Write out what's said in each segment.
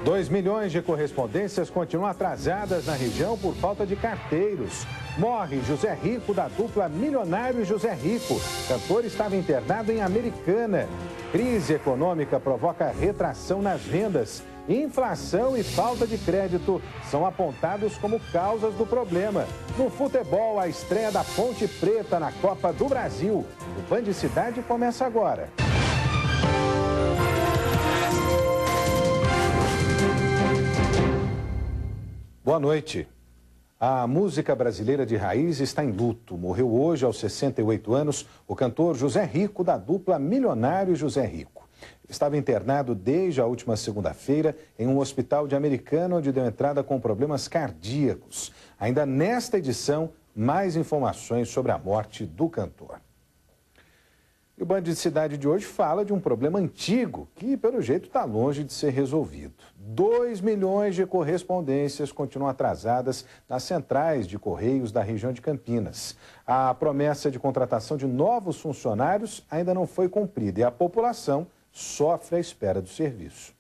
2 milhões de correspondências continuam atrasadas na região por falta de carteiros. Morre José Rico, da dupla Milionário e José Rico. O cantor estava internado em Americana. Crise econômica provoca retração nas vendas. Inflação e falta de crédito são apontados como causas do problema. No futebol, a estreia da Ponte Preta na Copa do Brasil. O Band Cidade começa agora. Boa noite. A música brasileira de raiz está em luto. Morreu hoje, aos 68 anos, o cantor José Rico, da dupla Milionário e José Rico. Estava internado desde a última segunda-feira em um hospital de Americana, onde deu entrada com problemas cardíacos. Ainda nesta edição, mais informações sobre a morte do cantor. E o Band de Cidade de hoje fala de um problema antigo que, pelo jeito, está longe de ser resolvido. 2 milhões de correspondências continuam atrasadas nas centrais de Correios da região de Campinas. A promessa de contratação de novos funcionários ainda não foi cumprida e a população sofre à espera do serviço.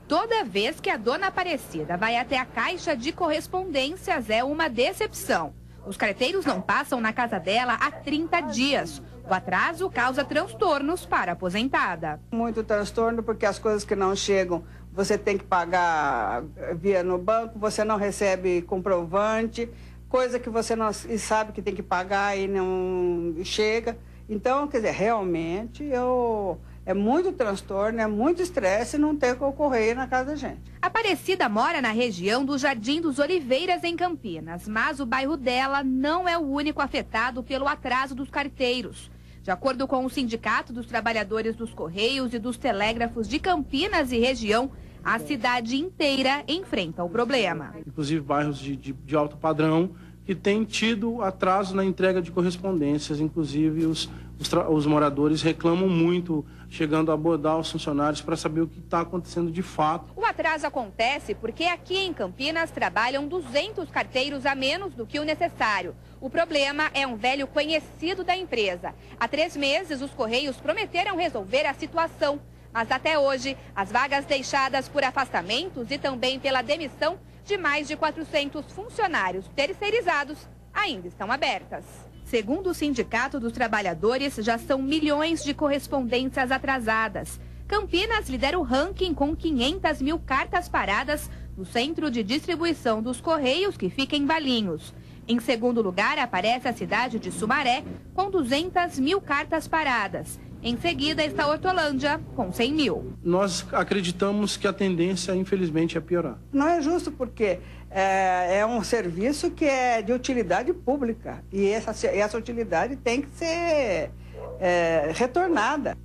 Toda vez que a dona Aparecida vai até a caixa de correspondências é uma decepção. Os carteiros não passam na casa dela há 30 dias. O atraso causa transtornos para a aposentada. Muito transtorno porque as coisas que não chegam, você tem que pagar via no banco, você não recebe comprovante, coisa que você não sabe que tem que pagar e não chega. Então, quer dizer, realmente é muito transtorno, é muito estresse não ter o correio na casa da gente. Aparecida mora na região do Jardim dos Oliveiras, em Campinas, mas o bairro dela não é o único afetado pelo atraso dos carteiros. De acordo com o Sindicato dos Trabalhadores dos Correios e dos Telégrafos de Campinas e região, a cidade inteira enfrenta o problema. Inclusive bairros de alto padrão que têm tido atraso na entrega de correspondências, inclusive os moradores reclamam muito, chegando a abordar os funcionários para saber o que está acontecendo de fato. O atraso acontece porque aqui em Campinas trabalham 200 carteiros a menos do que o necessário. O problema é um velho conhecido da empresa. Há 3 meses, os Correios prometeram resolver a situação. Mas até hoje, as vagas deixadas por afastamentos e também pela demissão de mais de 400 funcionários terceirizados ainda estão abertas. Segundo o Sindicato dos Trabalhadores, já são milhões de correspondências atrasadas. Campinas lidera o ranking com 500 mil cartas paradas no centro de distribuição dos Correios, que fica em Valinhos. Em segundo lugar, aparece a cidade de Sumaré, com 200 mil cartas paradas. Em seguida está Hortolândia, com 100 mil. Nós acreditamos que a tendência, infelizmente, é piorar. Não é justo porque é um serviço que é de utilidade pública e essa utilidade tem que ser retornada.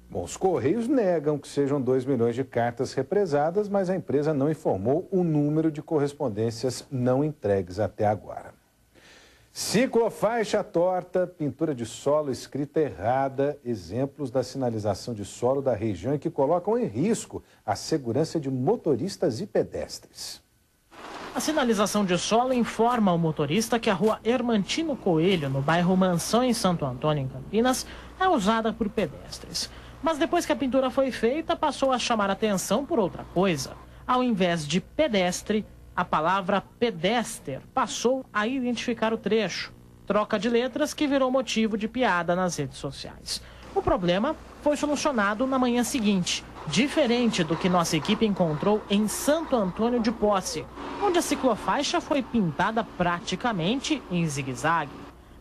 Bom, os Correios negam que sejam 2 milhões de cartas represadas, mas a empresa não informou o número de correspondências não entregues até agora. Ciclofaixa torta, pintura de solo escrita errada, exemplos da sinalização de solo da região e que colocam em risco a segurança de motoristas e pedestres. A sinalização de solo informa ao motorista que a rua Hermantino Coelho, no bairro Mansão, em Santo Antônio, em Campinas, é usada por pedestres. Mas depois que a pintura foi feita, passou a chamar atenção por outra coisa. Ao invés de pedestre, a palavra pedester passou a identificar o trecho. Troca de letras que virou motivo de piada nas redes sociais. O problema foi solucionado na manhã seguinte, diferente do que nossa equipe encontrou em Santo Antônio de Posse, onde a ciclofaixa foi pintada praticamente em zigue-zague.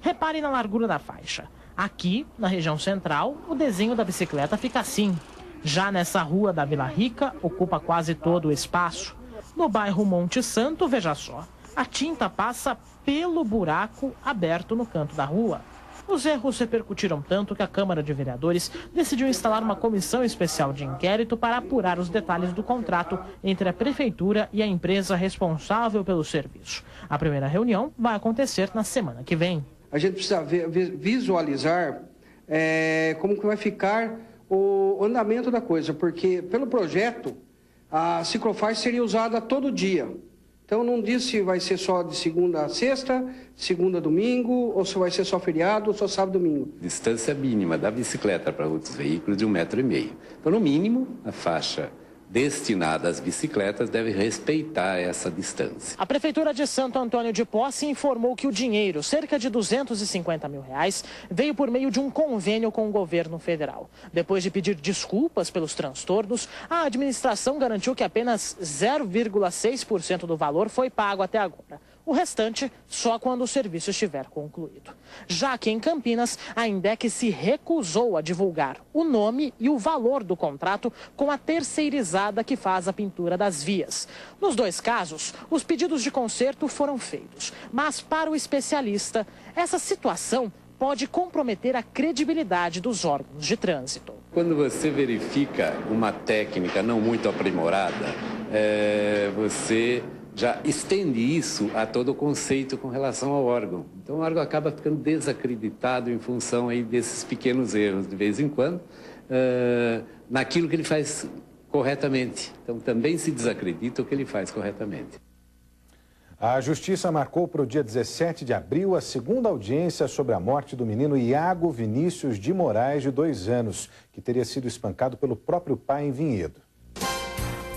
Repare na largura da faixa. Aqui, na região central, o desenho da bicicleta fica assim. Já nessa rua da Vila Rica, ocupa quase todo o espaço. No bairro Monte Santo, veja só, a tinta passa pelo buraco aberto no canto da rua. Os erros repercutiram tanto que a Câmara de Vereadores decidiu instalar uma comissão especial de inquérito para apurar os detalhes do contrato entre a Prefeitura e a empresa responsável pelo serviço. A primeira reunião vai acontecer na semana que vem. A gente precisa visualizar como que vai ficar o andamento da coisa, porque pelo projeto a ciclofaixa seria usada todo dia. Então não diz se vai ser só de segunda a sexta, segunda a domingo, ou se vai ser só feriado, ou só sábado e domingo. Distância mínima da bicicleta para outros veículos de 1,5 m. Então, no mínimo, a faixa destinada às bicicletas deve respeitar essa distância. A Prefeitura de Santo Antônio de Posse informou que o dinheiro, cerca de R$250 mil, veio por meio de um convênio com o governo federal. Depois de pedir desculpas pelos transtornos, a administração garantiu que apenas 0,6% do valor foi pago até agora. O restante só quando o serviço estiver concluído. Já que em Campinas, a INDEC se recusou a divulgar o nome e o valor do contrato com a terceirizada que faz a pintura das vias. Nos dois casos, os pedidos de conserto foram feitos, mas para o especialista, essa situação pode comprometer a credibilidade dos órgãos de trânsito. Quando você verifica uma técnica não muito aprimorada, você já estende isso a todo o conceito com relação ao órgão. Então o órgão acaba ficando desacreditado em função aí desses pequenos erros, de vez em quando, naquilo que ele faz corretamente. Então também se desacredita o que ele faz corretamente. A Justiça marcou para o dia 17 de abril a segunda audiência sobre a morte do menino Iago Vinícius de Moraes, de 2 anos, que teria sido espancado pelo próprio pai em Vinhedo.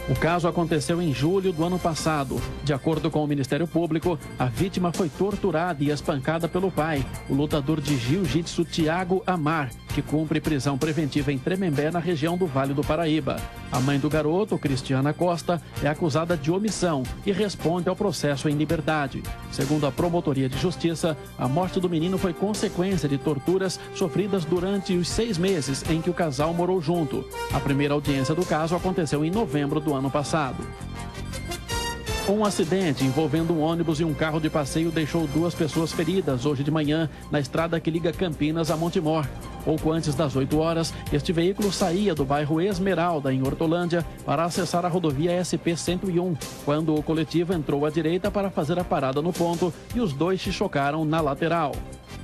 O caso aconteceu em julho do ano passado. De acordo com o Ministério Público, a vítima foi torturada e espancada pelo pai, o lutador de jiu-jitsu Tiago Amar, que cumpre prisão preventiva em Tremembé, na região do Vale do Paraíba. A mãe do garoto, Cristiana Costa, é acusada de omissão e responde ao processo em liberdade. Segundo a Promotoria de Justiça, a morte do menino foi consequência de torturas sofridas durante os 6 meses em que o casal morou junto. A primeira audiência do caso aconteceu em novembro do ano passado. Um acidente envolvendo um ônibus e um carro de passeio deixou 2 pessoas feridas hoje de manhã na estrada que liga Campinas a Montemor. Pouco antes das 8 horas, este veículo saía do bairro Esmeralda, em Hortolândia, para acessar a rodovia SP-101, quando o coletivo entrou à direita para fazer a parada no ponto e os 2 se chocaram na lateral.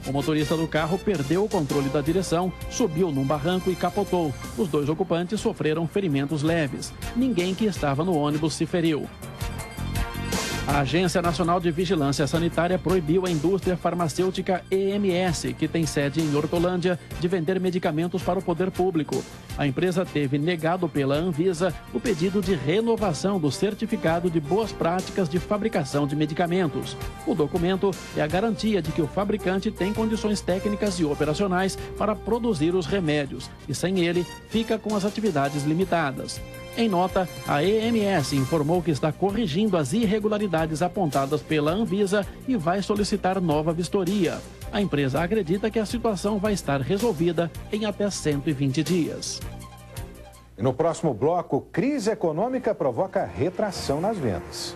O motorista do carro perdeu o controle da direção, subiu num barranco e capotou. Os 2 ocupantes sofreram ferimentos leves. Ninguém que estava no ônibus se feriu. A Agência Nacional de Vigilância Sanitária proibiu a indústria farmacêutica EMS, que tem sede em Hortolândia, de vender medicamentos para o poder público. A empresa teve negado pela Anvisa o pedido de renovação do certificado de boas práticas de fabricação de medicamentos. O documento é a garantia de que o fabricante tem condições técnicas e operacionais para produzir os remédios e, sem ele, fica com as atividades limitadas. Em nota, a EMS informou que está corrigindo as irregularidades apontadas pela Anvisa e vai solicitar nova vistoria. A empresa acredita que a situação vai estar resolvida em até 120 dias. E no próximo bloco, crise econômica provoca retração nas vendas.